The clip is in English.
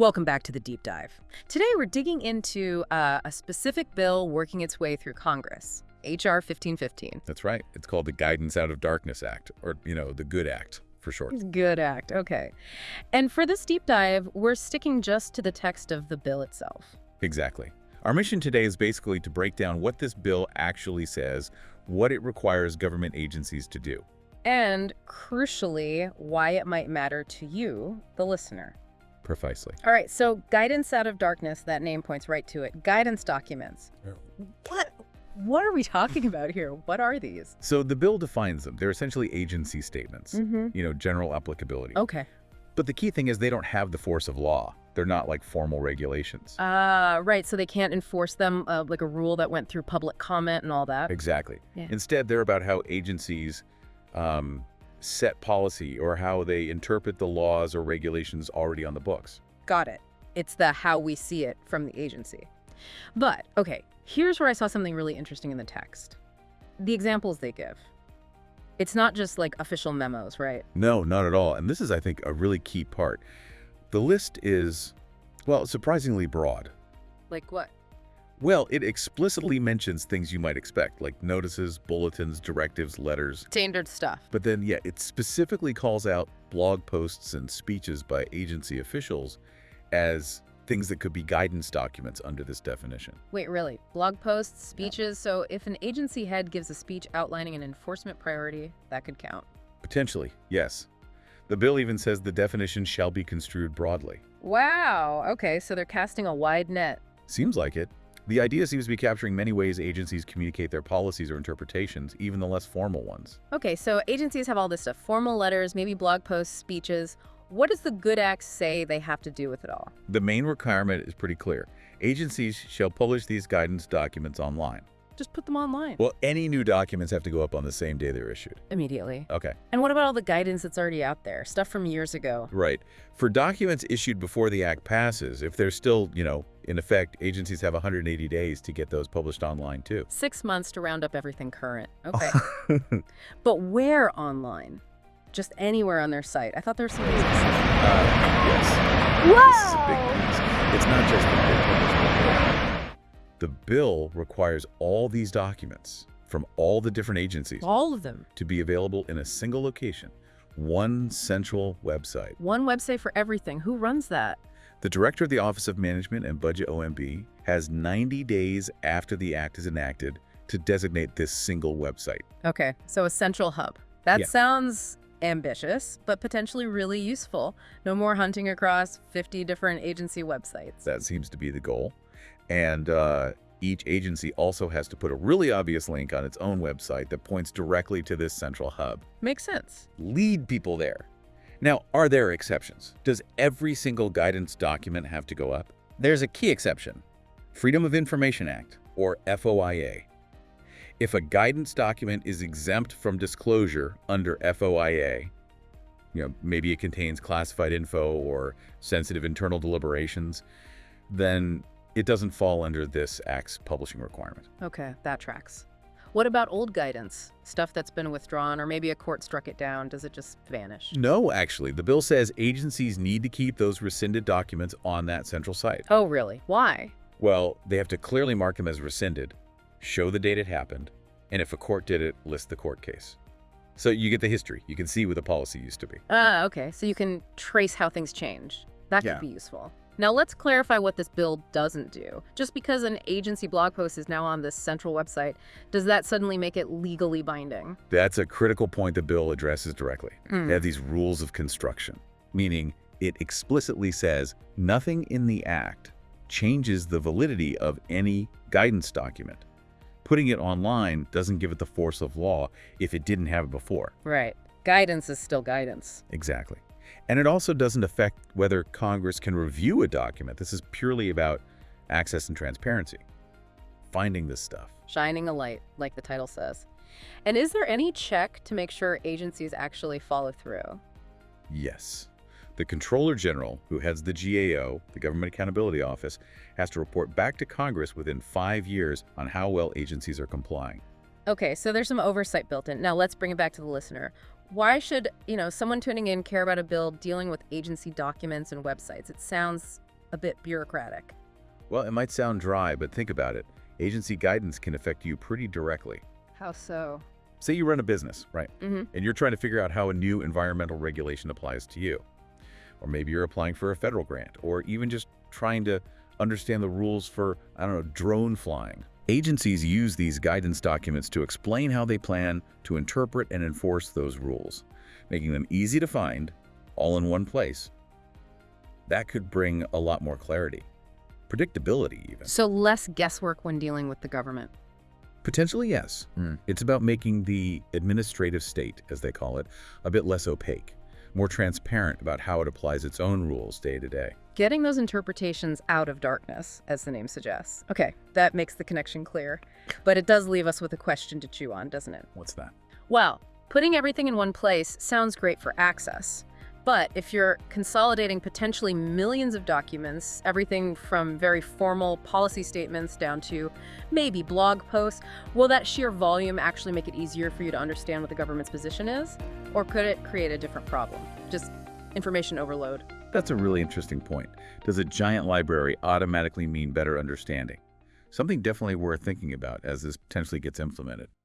Welcome back to the deep dive. Today we're digging into a specific bill working its way through Congress, H.R. 1515. That's right. It's called the Guidance Out of Darkness Act, or, the GOOD Act for short. Good act, okay. And for this deep dive, we're sticking just to the text of the bill itself. Exactly. Our mission today is basically to break down what this bill actually says, what it requires government agencies to do. And, crucially, why it might matter to you, the listener. Precisely. All right, so Guidance Out of Darkness, that name points right to it. Guidance documents. What are we talking about here? What are these? So the bill defines them. They're essentially agency statements, general applicability. Okay. But the key thing is they don't have the force of law. They're not like formal regulations. Right, so they can't enforce them like a rule that went through public comment and all that? Exactly. Yeah. Instead, they're about how agencies set policy or how they interpret the laws or regulations already on the books. Got it. It's the how we see it from the agency. But, okay, here's where I saw something really interesting in the text. The examples they give. It's not just like official memos, right? No, not at all. And this is, I think, a really key part. The list is, well, surprisingly broad. Like what? Well, it explicitly mentions things you might expect, like notices, bulletins, directives, letters. Standard stuff. But then, yeah, it specifically calls out blog posts and speeches by agency officials as things that could be guidance documents under this definition. Wait, really? Blog posts, speeches? So if an agency head gives a speech outlining an enforcement priority, that could count? Potentially, yes. The bill even says the definition shall be construed broadly. Wow. Okay, so they're casting a wide net. Seems like it. The idea seems to be capturing many ways agencies communicate their policies or interpretations, even the less formal ones. Okay, so agencies have all this stuff. Formal letters, maybe blog posts, speeches. What does the GOOD Act say they have to do with it all? The main requirement is pretty clear. Agencies shall publish these guidance documents online. Just put them online. Well, any new documents have to go up on the same day they're issued. Immediately. Okay. And what about all the guidance that's already out there? Stuff from years ago? Right. For documents issued before the act passes, if they're still, in effect, agencies have 180 days to get those published online too. 6 months to round up everything current. Okay. But where online? Just anywhere on their site? I thought there was something specific. Yes. Whoa! This is a big piece. It's not just the bill. The bill requires all these documents from all the different agencies. All of them? To be available in a single location. One central website. One website for everything. Who runs that? The Director of the Office of Management and Budget OMB has 90 days after the act is enacted to designate this single website. Okay, so a central hub. That sounds ambitious, but potentially really useful. No more hunting across 50 different agency websites. That seems to be the goal. And each agency also has to put a really obvious link on its own website that points directly to this central hub. Makes sense. Lead people there. Now, are there exceptions? Does every single guidance document have to go up? There's a key exception. Freedom of Information Act, or FOIA. If a guidance document is exempt from disclosure under FOIA, maybe it contains classified info or sensitive internal deliberations, then it doesn't fall under this Act's publishing requirement. Okay, that tracks. What about old guidance? Stuff that's been withdrawn, or maybe a court struck it down. Does it just vanish? No, actually. The bill says agencies need to keep those rescinded documents on that central site. Oh, really? Why? Well, they have to clearly mark them as rescinded, show the date it happened, and if a court did it, list the court case. So you get the history. You can see what the policy used to be. Okay. So you can trace how things change. That could be useful. Now let's clarify what this bill doesn't do. Just because an agency blog post is now on this central website, does that suddenly make it legally binding? That's a critical point the bill addresses directly. They have these rules of construction, meaning it explicitly says nothing in the act changes the validity of any guidance document. Putting it online doesn't give it the force of law if it didn't have it before. Right. Guidance is still guidance. Exactly. And it also doesn't affect whether Congress can review a document. This is purely about access and transparency. Finding this stuff. Shining a light, like the title says. And is there any check to make sure agencies actually follow through? Yes. The Comptroller General, who heads the GAO, the Government Accountability Office, has to report back to Congress within 5 years on how well agencies are complying. Okay, so there's some oversight built in. Now let's bring it back to the listener. Why should, someone tuning in care about a bill dealing with agency documents and websites? It sounds a bit bureaucratic. Well, it might sound dry, but think about it. Agency guidance can affect you pretty directly. How so? Say you run a business, right? Mm-hmm. And you're trying to figure out how a new environmental regulation applies to you. Or maybe you're applying for a federal grant, or even just trying to understand the rules for, I don't know, drone flying. Agencies use these guidance documents to explain how they plan to interpret and enforce those rules, making them easy to find, all in one place. That could bring a lot more clarity. Predictability, even. So less guesswork when dealing with the government. Potentially, yes. It's about making the administrative state, as they call it, a bit less opaque, more transparent about how it applies its own rules day to day. Getting those interpretations out of darkness, as the name suggests. Okay, that makes the connection clear. But it does leave us with a question to chew on, doesn't it? What's that? Well, putting everything in one place sounds great for access. But if you're consolidating potentially millions of documents, everything from very formal policy statements down to maybe blog posts, will that sheer volume actually make it easier for you to understand what the government's position is? Or could it create a different problem? Just information overload. That's a really interesting point. Does a giant library automatically mean better understanding? Something definitely worth thinking about as this potentially gets implemented.